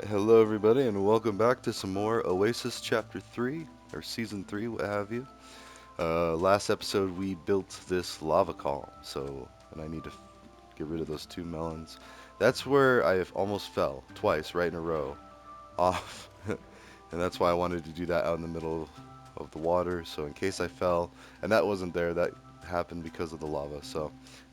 Hello, everybody, and welcome back to some more Oasis Chapter 3, or Season 3, what have you. Last episode, we built this lava call, and I need to get rid of those two melons. That's where I almost fell, twice, right in a row, off. And that's why I wanted to do that out in the middle of the water, so in case I fell, and that wasn't there, that happened because of the lava,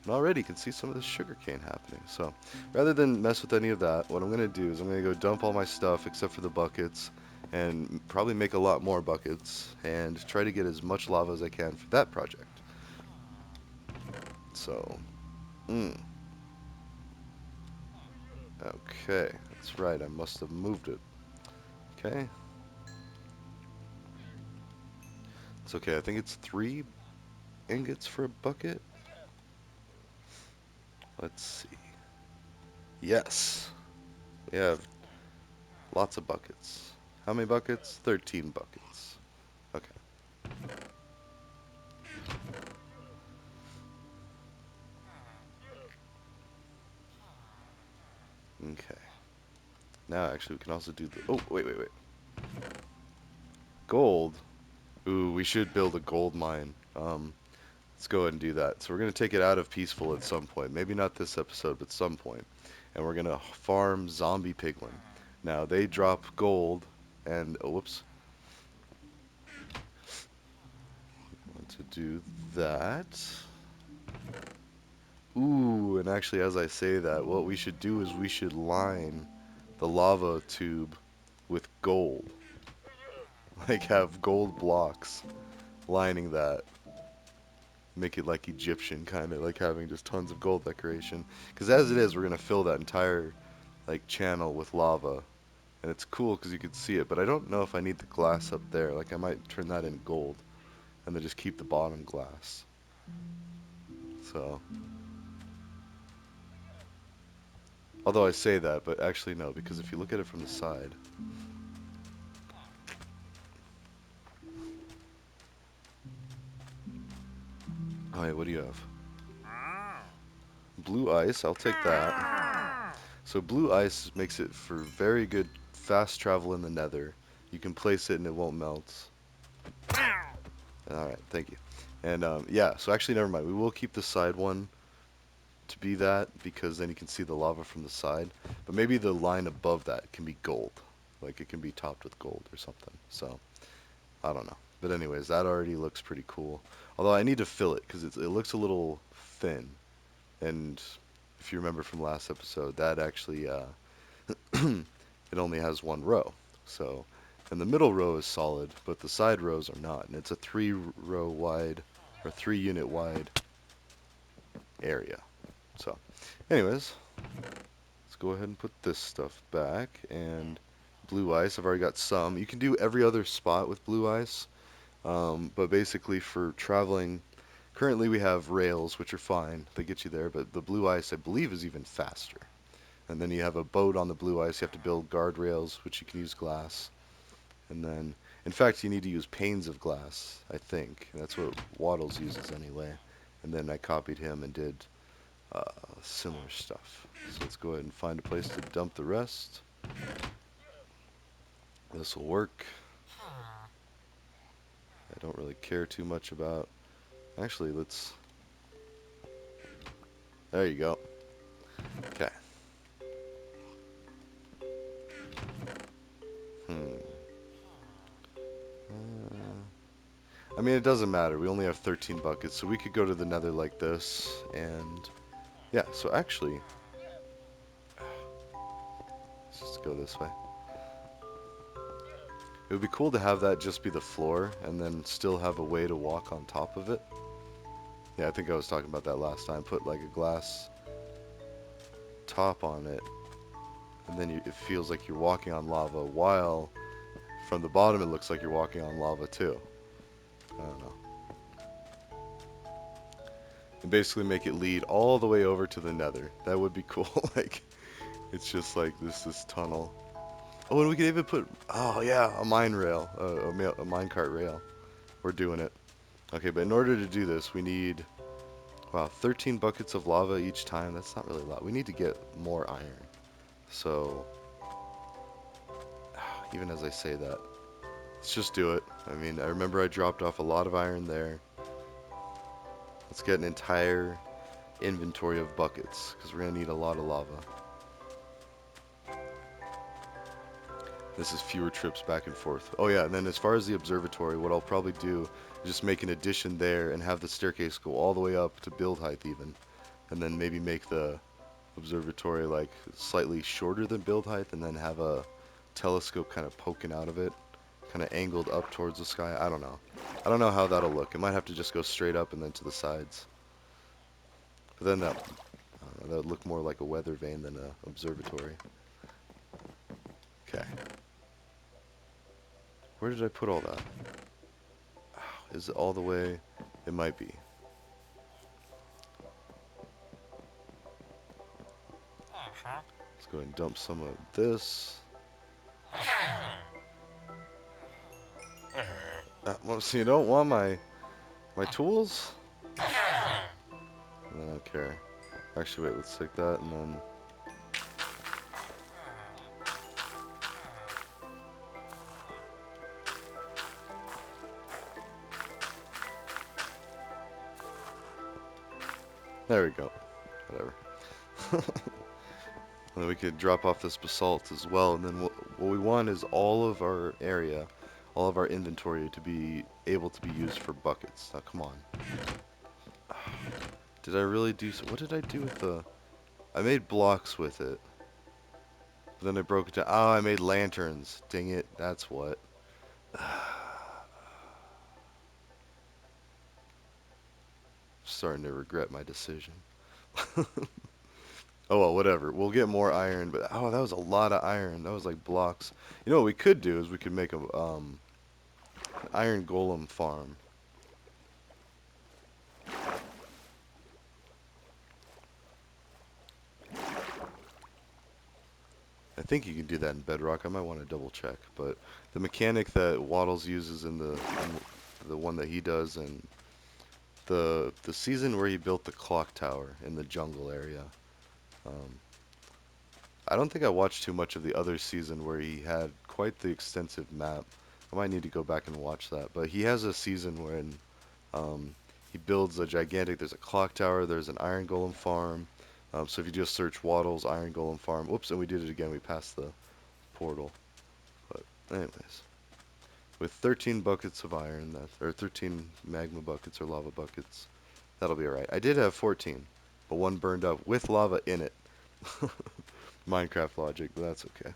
and already you can see some of the sugarcane happening, so rather than mess with any of that, what I'm going to do is I'm going to go dump all my stuff except for the buckets, and probably make a lot more buckets, and try to get as much lava as I can for that project. So, mm, okay, that's right, I must have moved it. Okay, it's okay, I think it's 3 ingots for a bucket. Let's see. Yes, we have lots of buckets. How many buckets? 13 buckets. Okay. Okay. Now, actually, we can also do the... Oh, wait. Gold? Ooh, we should build a gold mine. Let's go ahead and do that. So we're going to take it out of Peaceful at some point. Maybe not this episode, but some point. And we're going to farm zombie piglin. Now, they drop gold, and... Oh, whoops. Want to do that. Ooh, and actually, as I say that, what we should do is we should line the lava tube with gold. Like, have gold blocks lining that. Make it like Egyptian, kind of like having just tons of gold decoration. Because as it is, we're going to fill that entire like channel with lava. And it's cool because you can see it, but I don't know if I need the glass up there. Like, I might turn that in gold and then just keep the bottom glass. So, although I say that, but actually no, because if you look at it from the side, alright, what do you have? Blue ice, I'll take that. So blue ice makes it for very good fast travel in the nether. You can place it and it won't melt. Alright, thank you. And yeah, so actually never mind. We will keep the side one to be that because then you can see the lava from the side. But maybe the line above that can be gold. Like it can be topped with gold or something. So, I don't know. But anyways, that already looks pretty cool. Although I need to fill it because it looks a little thin. And if you remember from last episode, that actually, it only has one row. So, and the middle row is solid, but the side rows are not. And it's a 3 row wide, or 3 unit wide area. So, anyways, let's go ahead and put this stuff back. And blue ice, I've already got some. You can do every other spot with blue ice. But basically for traveling, currently we have rails, which are fine. They get you there, but the blue ice, I believe, is even faster. And then you have a boat on the blue ice. You have to build guardrails, which you can use glass. And then, in fact, you need to use panes of glass, I think. That's what Waddles uses anyway. And then I copied him and did uh, similar stuff. So let's go ahead and find a place to dump the rest. This will work. I don't really care too much about... Actually, let's... There you go. Okay. Hmm. I mean, it doesn't matter. We only have 13 buckets, so we could go to the nether like this. And yeah, so actually, let's just go this way. It would be cool to have that just be the floor and then still have a way to walk on top of it. Yeah, I think I was talking about that last time. Put like a glass top on it, and then it feels like you're walking on lava, while from the bottom it looks like you're walking on lava too. I don't know. And basically make it lead all the way over to the nether. That would be cool. Like, it's just like this tunnel. Oh, and we could even put, oh yeah, a mine rail, a minecart rail. We're doing it. Okay, but in order to do this, we need, wow, 13 buckets of lava each time. That's not really a lot. We need to get more iron. So, even as I say that. Let's just do it. I mean, I remember I dropped off a lot of iron there. Let's get an entire inventory of buckets, because we're going to need a lot of lava. This is fewer trips back and forth. Oh yeah, and then as far as the observatory, what I'll probably do is just make an addition there and have the staircase go all the way up to build height even. And then maybe make the observatory like slightly shorter than build height and then have a telescope kind of poking out of it, kind of angled up towards the sky. I don't know. I don't know how that'll look. It might have to just go straight up and then to the sides. But then that, I don't know, that would look more like a weather vane than an observatory. Okay. Where did I put all that? Is it all the way? It might be. Let's go ahead and dump some of this. Well, so you don't want my tools? I don't care. Actually, wait, let's take that and then... There we go. Whatever. And then we could drop off this basalt as well, and then what we want is all of our area, all of our inventory to be able to be used for buckets. Now, come on. Did I really do so? What did I do with the... I made blocks with it. But then I broke it down. Oh, I made lanterns. Dang it, that's what. Starting to regret my decision. Oh well, whatever. We'll get more iron, but oh, that was a lot of iron. That was like blocks. You know what we could do is we could make a an iron golem farm. I think you can do that in Bedrock. I might want to double check, but the mechanic that Waddles uses in the one that he does and the season where he built the clock tower in the jungle area. Um, I don't think I watched too much of the other season where he had quite the extensive map. I might need to go back and watch that. But he has a season when um, he builds a gigantic. There's a clock tower. There's an iron golem farm. So if you just search Waddles iron golem farm, whoops, and we did it again. We passed the portal. But anyways, with 13 buckets of iron, or 13 magma buckets or lava buckets, that'll be alright. I did have 14, but one burned up with lava in it. Minecraft logic, but that's okay.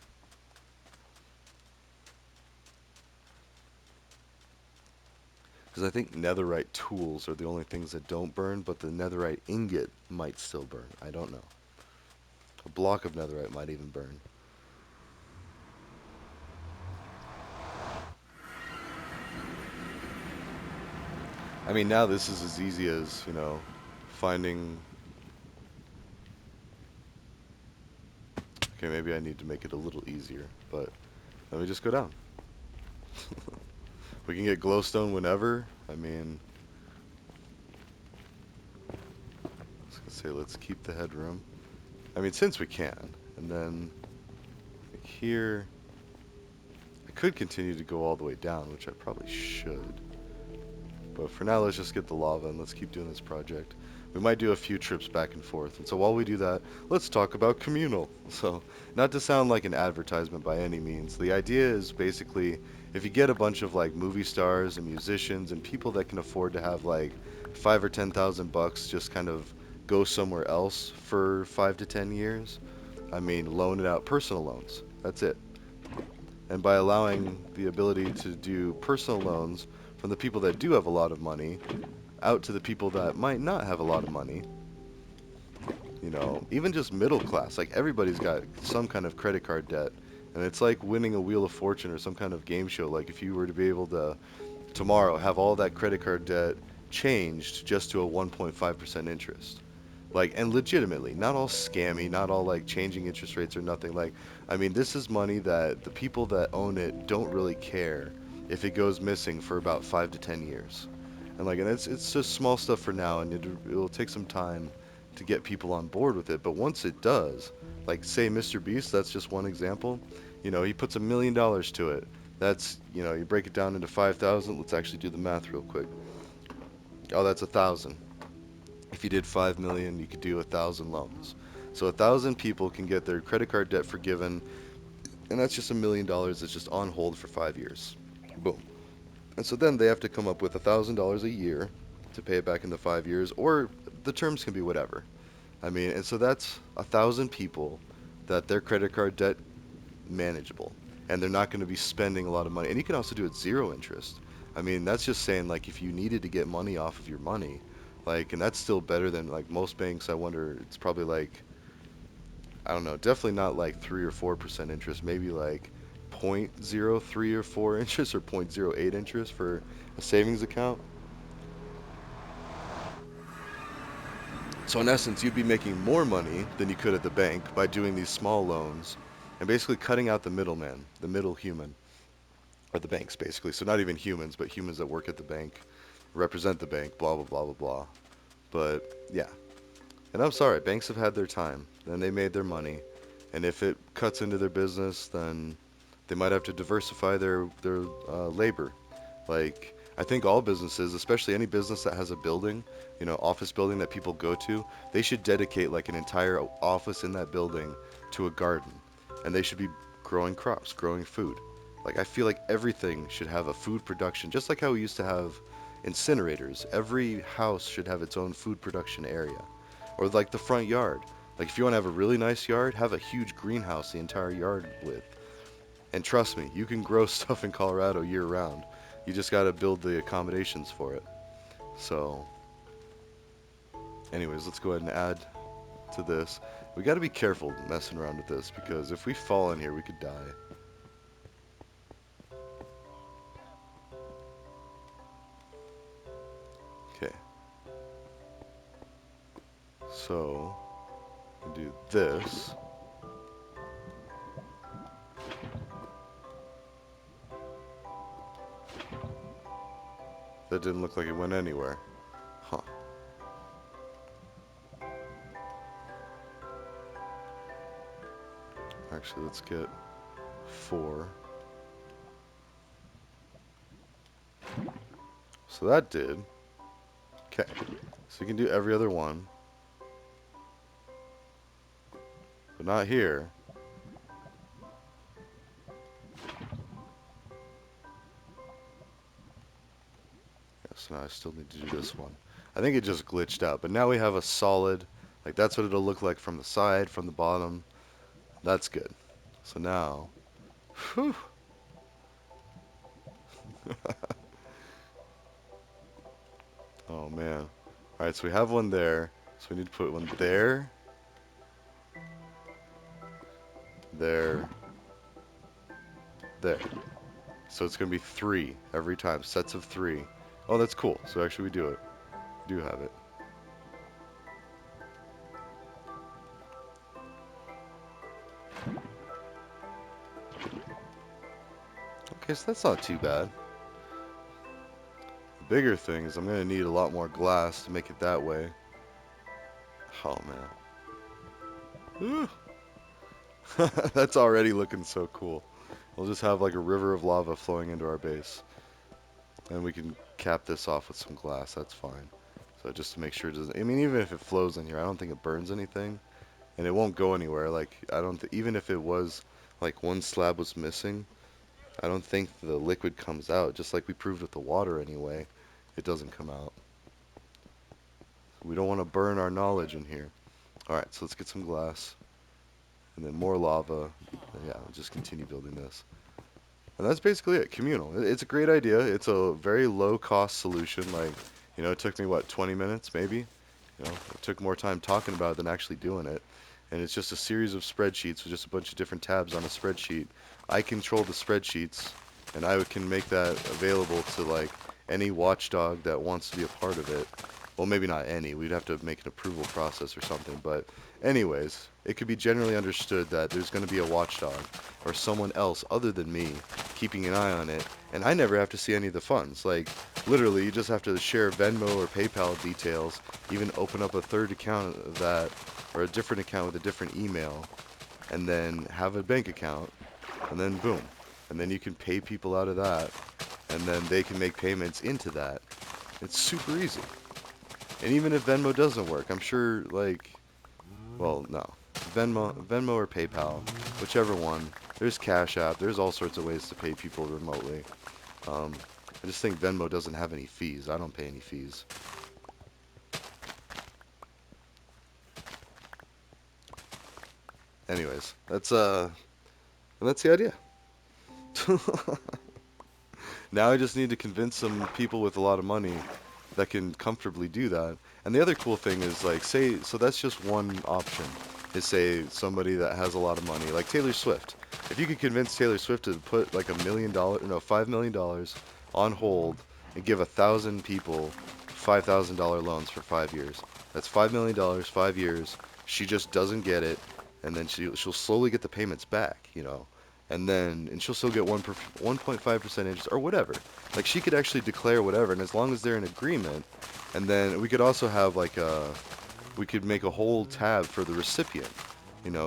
Because I think netherite tools are the only things that don't burn, but the netherite ingot might still burn. I don't know. A block of netherite might even burn. I mean, now this is as easy as, you know, finding... Okay, maybe I need to make it a little easier, but let me just go down. We can get glowstone whenever. I mean... I was gonna say, let's keep the headroom. I mean, since we can. And then... Like here... I could continue to go all the way down, which I probably should. But for now, let's just get the lava and let's keep doing this project. We might do a few trips back and forth. And so while we do that, let's talk about communal. So, not to sound like an advertisement by any means, the idea is basically if you get a bunch of like movie stars and musicians and people that can afford to have like 5 or 10,000 bucks just kind of go somewhere else for 5 to 10 years, I mean, loan it out, personal loans. That's it. And by allowing the ability to do personal loans from the people that do have a lot of money out to the people that might not have a lot of money, you know, even just middle class, like everybody's got some kind of credit card debt. And it's like winning a Wheel of Fortune or some kind of game show. Like if you were to be able to tomorrow have all that credit card debt changed just to a 1.5% interest. Like, and legitimately, not all scammy, not all like changing interest rates or nothing. Like, I mean, this is money that the people that own it don't really care if it goes missing for about 5 to 10 years. And like, and it's just small stuff for now, and it'll take some time to get people on board with it. But once it does, like say Mr. Beast, that's just one example. He puts $1 million to it. That's, you break it down into 5,000. Let's actually do the math real quick. Oh, that's 1,000. If you did 5 million, you could do 1,000 loans. So 1,000 people can get their credit card debt forgiven, and that's just $1 million that's just on hold for 5 years. Boom. And so then they have to come up with $1,000 a year to pay it back in the 5 years, or the terms can be whatever. I mean, and so that's 1,000 people that their credit card debt manageable, and they're not going to be spending a lot of money. And you can also do it zero interest. I mean, that's just saying like if you needed to get money off of your money, like, and that's still better than like most banks. I wonder, it's probably like, I don't know, definitely not like 3 or 4% interest, maybe like 0.03 or 4 interest or 0.08 interest for a savings account. So in essence, you'd be making more money than you could at the bank by doing these small loans and basically cutting out the middleman, the middle human, or the banks basically. So not even humans, but humans that work at the bank, represent the bank, blah, blah, blah, blah, blah. But yeah. And I'm sorry, banks have had their time, and they made their money. And if it cuts into their business, then they might have to diversify their labor. Like, I think all businesses, especially any business that has a building, office building that people go to, they should dedicate like an entire office in that building to a garden. And they should be growing crops, growing food. Like, I feel like everything should have a food production, just like how we used to have incinerators. Every house should have its own food production area. Or like the front yard. Like, if you want to have a really nice yard, have a huge greenhouse the entire yard with. And trust me, you can grow stuff in Colorado year round. You just got to build the accommodations for it. So, anyways, let's go ahead and add to this. We got to be careful messing around with this because if we fall in here, we could die. Okay. So, we'll do this. That didn't look like it went anywhere. Huh. Actually, let's get 4. So that did. Okay. So you can do every other one. But not here. Yeah, so now I still need to do this one. I think it just glitched out. But now we have a solid, like that's what it'll look like from the side, from the bottom. That's good. So now, whew. Oh man. Alright, so we have one there. So we need to put one there, there, there. So it's going to be 3 every time, sets of 3. Oh, that's cool. So actually we do it. We do have it. Okay, so that's not too bad. The bigger thing is I'm going to need a lot more glass to make it that way. Oh man. That's already looking so cool. We'll just have like a river of lava flowing into our base. And we can cap this off with some glass, that's fine. So just to make sure it doesn't, I mean, even if it flows in here, I don't think it burns anything. And it won't go anywhere. Like, I don't, even if it was, like one slab was missing, I don't think the liquid comes out. Just like we proved with the water anyway, it doesn't come out. We don't want to burn our knowledge in here. Alright, so let's get some glass. And then more lava. And yeah, we'll just continue building this. And that's basically it, communal. It's a great idea. It's a very low cost solution. Like, it took me, what, 20 minutes maybe? It took more time talking about it than actually doing it. And it's just a series of spreadsheets with just a bunch of different tabs on a spreadsheet. I control the spreadsheets, and I can make that available to, like, any watchdog that wants to be a part of it. Well, maybe not any. We'd have to make an approval process or something. But anyways, it could be generally understood that there's going to be a watchdog or someone else other than me keeping an eye on it and I never have to see any of the funds. Like, literally, you just have to share Venmo or PayPal details, even open up a third account of that, or a different account with a different email, and then have a bank account, and then boom. And then you can pay people out of that, and then they can make payments into that. It's super easy. And even if Venmo doesn't work, I'm sure, like, well, no. Venmo or PayPal, whichever one. There's Cash App. There's all sorts of ways to pay people remotely. Um, I just think Venmo doesn't have any fees. I don't pay any fees. Anyways, that's the idea. Now I just need to convince some people with a lot of money that can comfortably do that. And the other cool thing is like say so that's just one option. Is say somebody that has a lot of money, like Taylor Swift. If you could convince Taylor Swift to put like $1 million, no, $5 million on hold and give 1,000 people $5,000 loans for 5 years. That's $5 million, 5 years. She just doesn't get it, and then she'll slowly get the payments back, and she'll still get 1.5% interest or whatever. Like she could actually declare whatever, and as long as they're in agreement, and then we could also have we could make a whole tab for the recipient,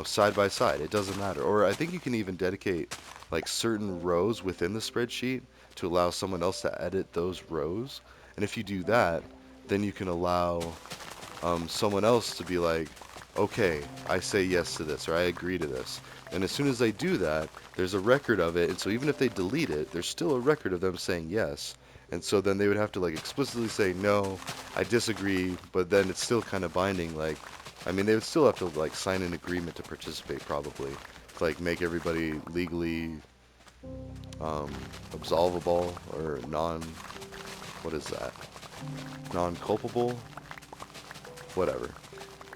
side by side. It doesn't matter. Or I think you can even dedicate like certain rows within the spreadsheet to allow someone else to edit those rows. And if you do that, then you can allow someone else to be like, okay, I say yes to this or I agree to this. And as soon as they do that, there's a record of it. And so even if they delete it, there's still a record of them saying yes. And so then they would have to like explicitly say, no, I disagree, but then it's still kind of binding. Like, I mean, they would still have to like sign an agreement to participate probably, to like make everybody legally um, absolvable or what is that? Non-culpable? Whatever.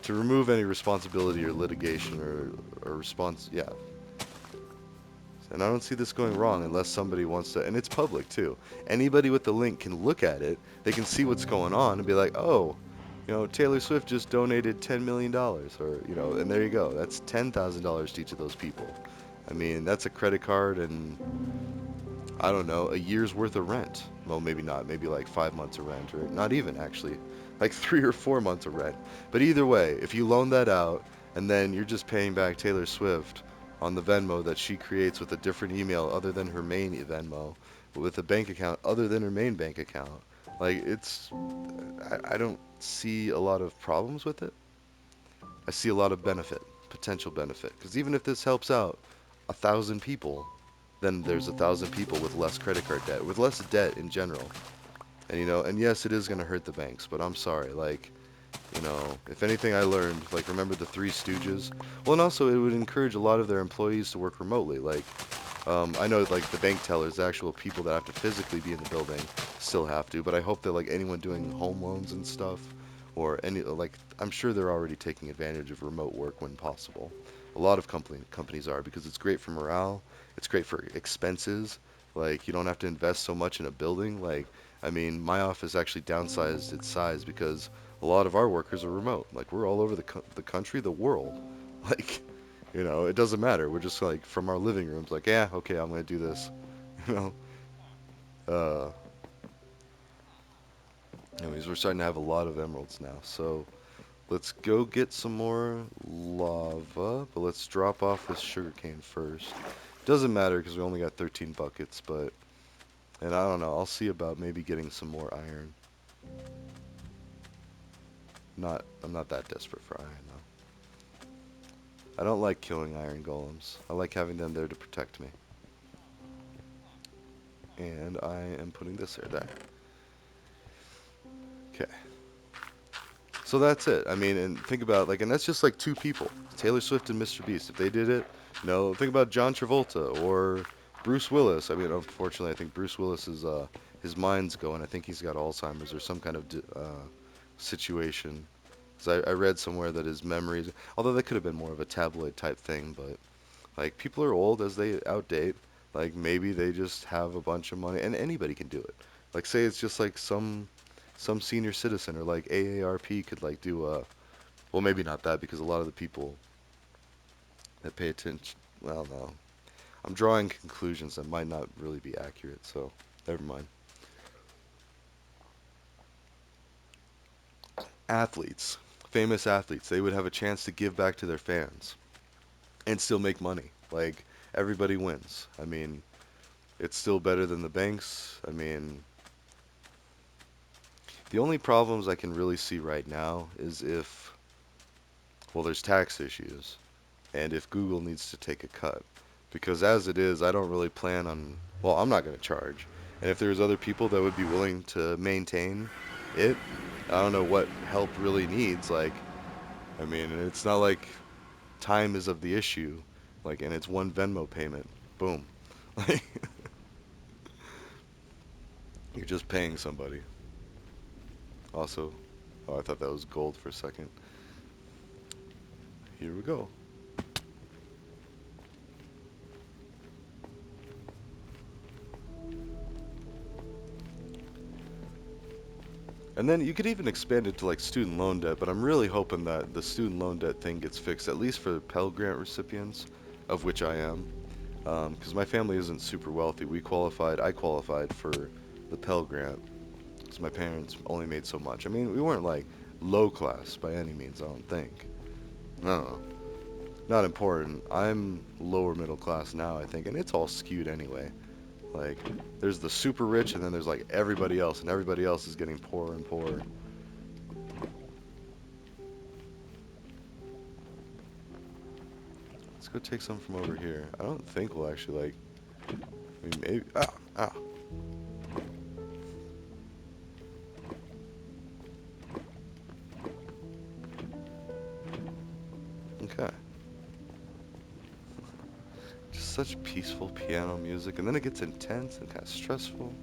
To remove any responsibility or litigation or response, yeah. And I don't see this going wrong unless somebody wants to, and it's public too. Anybody with the link can look at it. They can see what's going on and be like, oh, Taylor Swift just donated $10 million, or and there you go. That's $10,000 to each of those people. I mean, that's a credit card and I don't know, a year's worth of rent. Well, maybe not. Maybe like 5 months of rent, or not even actually, like 3 or 4 months of rent. But either way, if you loan that out and then you're just paying back Taylor Swift on the Venmo that she creates with a different email other than her main Venmo, with a bank account other than her main bank account, like I don't see a lot of problems with it. I see a lot of benefit, potential benefit. Because even if this helps out 1,000 people, then there's 1,000 people with less credit card debt, with less debt in general. And and yes, it is going to hurt the banks, but I'm sorry. Like, if anything I learned, like, remember the Three Stooges? Well, and also it would encourage a lot of their employees to work remotely. Like, I know like the bank tellers, the actual people that have to physically be in the building, still have to. But I hope that like anyone doing home loans and stuff, or any like, I'm sure they're already taking advantage of remote work when possible. A lot of companies are because it's great for morale. It's great for expenses. Like you don't have to invest so much in a building. Like I mean, my office actually downsized its size because a lot of our workers are remote. Like we're all over the country, the world. Like it doesn't matter. We're just like from our living rooms, like, yeah, okay, I'm gonna do this. You know, uh, anyways, we're starting to have a lot of emeralds now. So let's go get some more lava, but let's drop off this sugarcane first. Doesn't matter because we only got 13 buckets, and I don't know. I'll see about maybe getting some more iron. I'm not that desperate for iron though. I don't like killing iron golems. I like having them there to protect me. And I am putting this there. Okay. So that's it. I mean, and think about like, and that's just like two people, Taylor Swift and Mr. Beast. If they did it, think about John Travolta or Bruce Willis. I mean, unfortunately, I think Bruce Willis is his mind's going. I think he's got Alzheimer's or some kind of situation. Because I read somewhere that his memories, although that could have been more of a tabloid type thing, but like people are old as they outdate. Like maybe they just have a bunch of money, and anybody can do it. Like say it's just like some senior citizen or like AARP could like do a well maybe not that because a lot of the people that pay attention well no I'm drawing conclusions that might not really be accurate, so never mind. Athletes, famous athletes, they would have a chance to give back to their fans and still make money. Like, everybody wins. I mean, it's still better than the banks. I mean, the only problems I can really see right now is if, well, there's tax issues, and if Google needs to take a cut. Because as it is, I don't really plan on, well, I'm not going to charge. And if there's other people that would be willing to maintain it, I don't know what help really needs. Like, I mean, it's not like time is of the issue. Like, and it's one Venmo payment. Boom. Like, you're just paying somebody. Also, oh, I thought that was gold for a second. Here we go. And then you could even expand it to like student loan debt, but I'm really hoping that the student loan debt thing gets fixed, at least for Pell Grant recipients, of which I am. Because my family isn't super wealthy. I qualified for the Pell Grant because my parents only made so much. I mean, we weren't like low class by any means, I don't think. No, not important. I'm lower middle class now, I think, and it's all skewed anyway. Like, there's the super rich, and then there's like everybody else, and everybody else is getting poorer and poorer. Let's go take some from over here. I don't think we'll actually like. I mean, maybe. Ah, ah. Okay. Just such peaceful piano music, and then it gets intense and kind of stressful.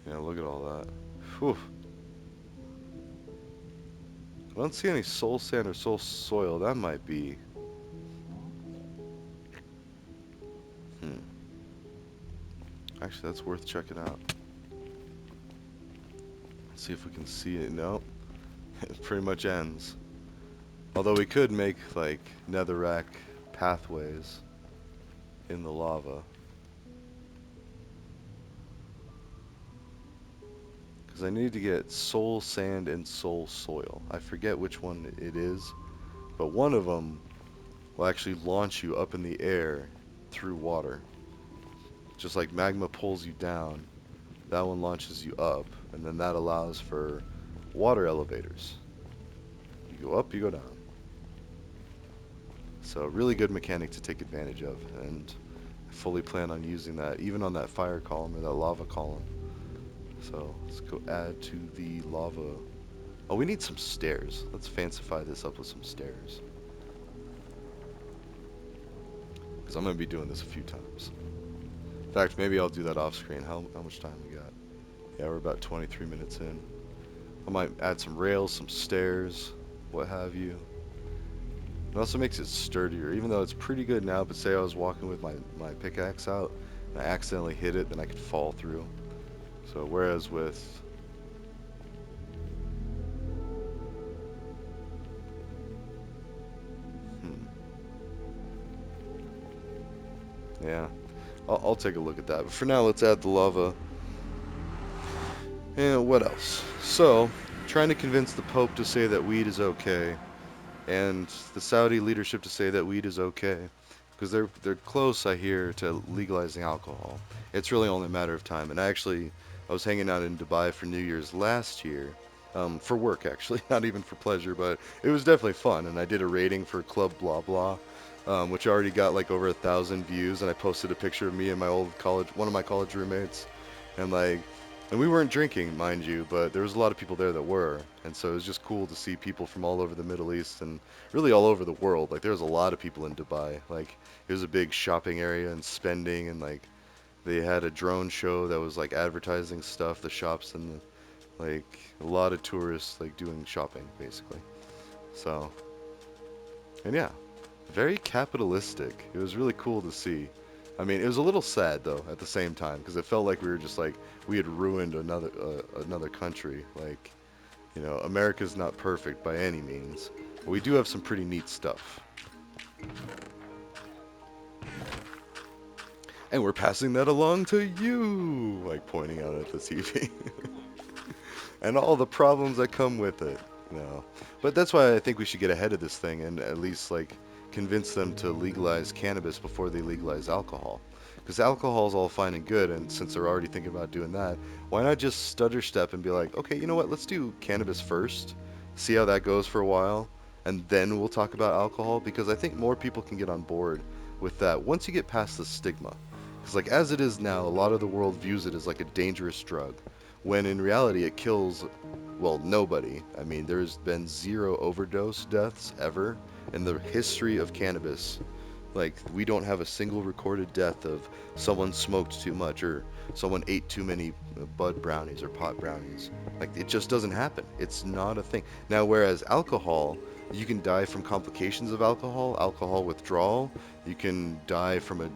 Yeah, look at all that. Whew. I don't see any soul sand or soul soil. That might be. Hmm. Actually, that's worth checking out. Let's see if we can see it. Nope. It pretty much ends. Although we could make like netherrack pathways in the lava. Because I need to get soul sand and soul soil. I forget which one it is, but one of them will actually launch you up in the air through water. Just like magma pulls you down, that one launches you up, and then that allows for water elevators. You go up, you go down. So really good mechanic to take advantage of, and I fully plan on using that, even on that fire column or that lava column. So let's go add to the lava. Oh, we need some stairs. Let's fancify this up with some stairs. Because I'm going to be doing this a few times. In fact, maybe I'll do that off screen. How much time we got? Yeah, we're about 23 minutes in. I might add some rails, some stairs, what have you. It also makes it sturdier, even though it's pretty good now, but say I was walking with my pickaxe out and I accidentally hit it, then I could fall through. So whereas with... Hmm, yeah, I'll take a look at that. But for now, let's add the lava. And what else? So, trying to convince the Pope to say that weed is okay, and the Saudi leadership to say that weed is okay, because they're close, I hear, to legalizing alcohol. It's really only a matter of time. And actually, I was hanging out in Dubai for New Year's last year, for work actually, not even for pleasure, but it was definitely fun. And I did a rating for Club Blah Blah, which already got like over 1,000 views. And I posted a picture of me and my old college, one of my college roommates, and like. And we weren't drinking, mind you, but there was a lot of people there that were. And so it was just cool to see people from all over the Middle East and really all over the world. Like there was a lot of people in Dubai. Like it was a big shopping area and spending, and like they had a drone show that was like advertising stuff, the shops, and like a lot of tourists like doing shopping basically. So, and yeah, very capitalistic. It was really cool to see. I mean, it was a little sad though at the same time because it felt like we were just like we had ruined another country. Like America's not perfect by any means, but we do have some pretty neat stuff. And we're passing that along to you, like pointing out at the TV. And all the problems that come with it. But that's why I think we should get ahead of this thing and at least like convince them to legalize cannabis before they legalize alcohol. Because alcohol's all fine and good, and since they're already thinking about doing that, why not just stutter step and be like, okay, you know what? Let's do cannabis first, see how that goes for a while, and then we'll talk about alcohol. Because I think more people can get on board with that once you get past the stigma. Because like as it is now, a lot of the world views it as like a dangerous drug, when in reality it kills, well, nobody. I mean, there's been zero overdose deaths ever in the history of cannabis. Like, we don't have a single recorded death of someone smoked too much or someone ate too many bud brownies or pot brownies. Like, it just doesn't happen. It's not a thing. Now, whereas alcohol, you can die from complications of alcohol, alcohol withdrawal. You can die from a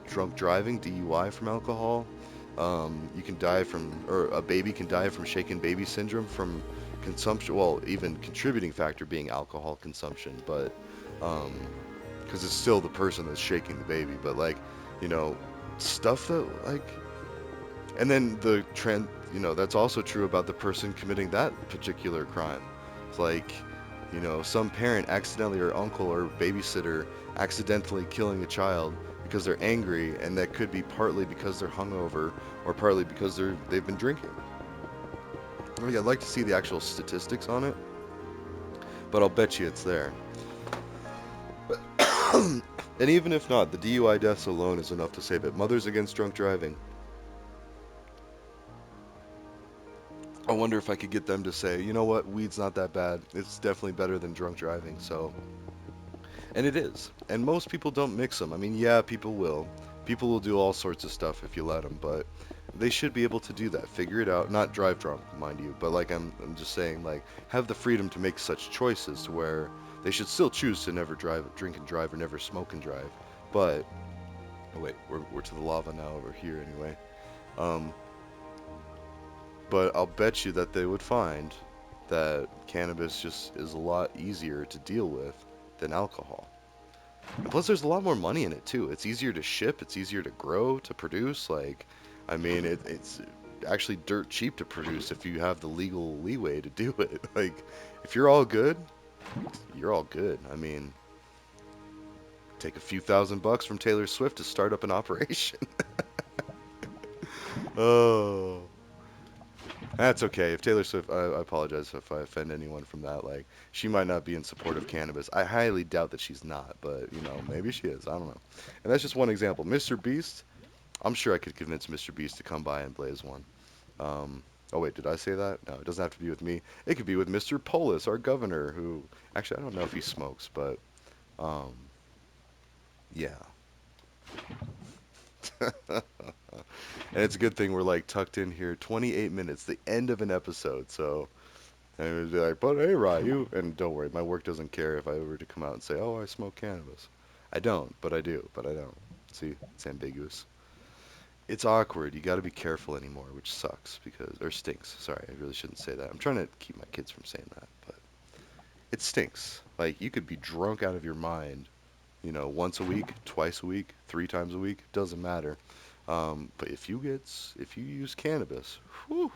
drunk driving, DUI from alcohol. You can die from, or a baby can die from shaken baby syndrome from consumption. Well, even contributing factor being alcohol consumption, but um, because it's still the person that's shaking the baby. But like, you know, stuff that like, and then the trend, that's also true about the person committing that particular crime. It's like, some parent accidentally or uncle or babysitter accidentally killing a child because they're angry, and that could be partly because they're hungover or partly because they've been drinking. I mean, I'd like to see the actual statistics on it, but I'll bet you it's there. And even if not, the DUI deaths alone is enough to say that Mothers Against Drunk Driving, I wonder if I could get them to say, you know what, weed's not that bad. It's definitely better than drunk driving. So, and it is. And most people don't mix them. I mean, yeah, people will. People will do all sorts of stuff if you let them, but they should be able to do that. Figure it out. Not drive drunk, mind you, but like I'm just saying, like have the freedom to make such choices to where they should still choose to never drink and drive, or never smoke and drive. But oh wait, we're to the lava now over here anyway. Um, but I'll bet you that they would find that cannabis just is a lot easier to deal with than alcohol. And plus, there's a lot more money in it too. It's easier to ship. It's easier to grow, to produce. Like, I mean, it's actually dirt cheap to produce if you have the legal leeway to do it. Like, if you're all good, you're all good. I mean, take a few $1,000 from Taylor Swift to start up an operation. Oh, that's okay. If Taylor Swift, I apologize if I offend anyone from that. Like, she might not be in support of cannabis. I highly doubt that she's not, but maybe she is. I don't know. And that's just one example. Mr. Beast, I'm sure I could convince Mr. Beast to come by and blaze one. Um, oh wait, did I say that? No, it doesn't have to be with me. It could be with Mr. Polis, our governor, who actually I don't know if he smokes, but um, yeah. And it's a good thing we're like tucked in here, 28 minutes, the end of an episode. So and it would be like, but A-Rye, you, and don't worry, my work doesn't care if I were to come out and say, oh, I smoke cannabis. I don't, but I do, but I don't. See, it's ambiguous. It's awkward. You got to be careful anymore, which sucks because, or stinks. Sorry, I really shouldn't say that. I'm trying to keep my kids from saying that, but it stinks. Like you could be drunk out of your mind, once a week, twice a week, 3 times a week, doesn't matter. But if you use cannabis, whew,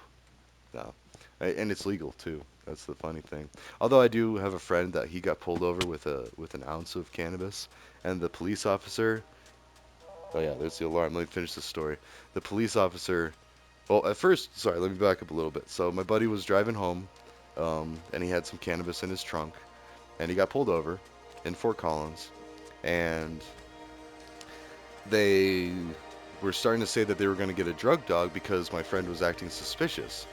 no, and it's legal too. That's the funny thing. Although I do have a friend that he got pulled over with an ounce of cannabis, and the police officer. Oh yeah, there's the alarm. Let me finish the story. The police officer. Well, at first, sorry, let me back up a little bit. So my buddy was driving home, and he had some cannabis in his trunk, and he got pulled over in Fort Collins, and they were starting to say that they were going to get a drug dog because my friend was acting suspicious.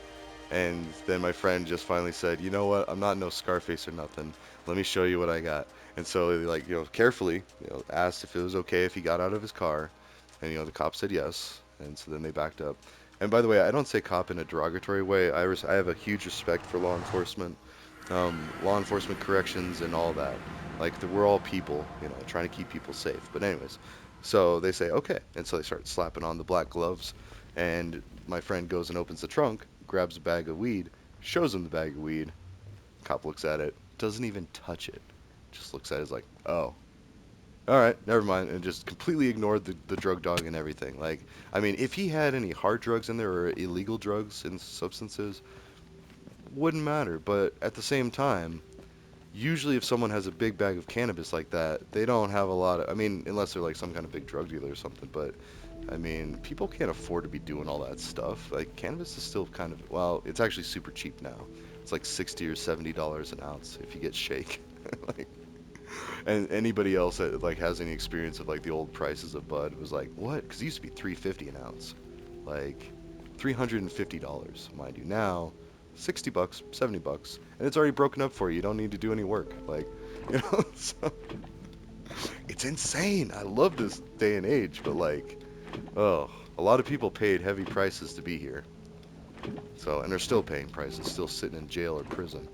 And then my friend just finally said, "You know what? I'm not no Scarface or nothing. Let me show you what I got." And so they like, carefully, asked if it was okay if he got out of his car, and the cop said yes. And so then they backed up. And by the way, I don't say cop in a derogatory way. I have a huge respect for law enforcement corrections and all that. Like we're all people, trying to keep people safe. But anyways, so they say okay, and so they start slapping on the black gloves, and my friend goes and opens the trunk, grabs a bag of weed, shows him the bag of weed, Cop looks at it, doesn't even touch it. Just looks at it, is like, oh, all right, never mind, and just completely ignored the drug dog and everything. Like, I mean, if he had any hard drugs in there or illegal drugs and substances, wouldn't matter. But at the same time, usually if someone has a big bag of cannabis like that, they don't have a lot of, I mean, unless they're like some kind of big drug dealer or something, but I mean, people can't afford to be doing all that stuff. Like, cannabis is still kind of, well, it's actually super cheap now. It's like 60 or $70 an ounce if you get shake. Like, and anybody else that like has any experience of like the old prices of bud was like, what? Because it used to be 350 an ounce, like $350, mind you. Now, 60 bucks, 70 bucks, and it's already broken up for you. You don't need to do any work, like, so it's insane. I love this day and age, but like, oh, a lot of people paid heavy prices to be here. So, and they're still paying prices, still sitting in jail or prison.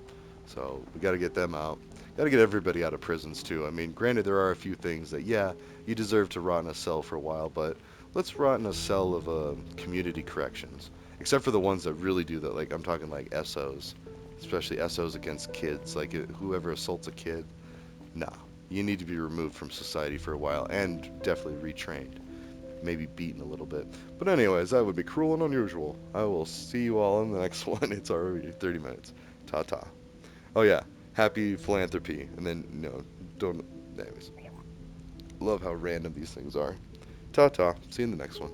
So we got to get them out. Got to get everybody out of prisons too. I mean, granted, there are a few things that, yeah, you deserve to rot in a cell for a while, but let's rot in a cell of community corrections. Except for the ones that really do that. Like, I'm talking like SOs, especially SOs against kids. Like, whoever assaults a kid, nah. You need to be removed from society for a while and definitely retrained. Maybe beaten a little bit. But anyways, that would be cruel and unusual. I will see you all in the next one. It's already 30 minutes. Ta-ta. Oh yeah, happy philanthropy. And then, don't, anyways. Love how random these things are. Ta-ta. See you in the next one.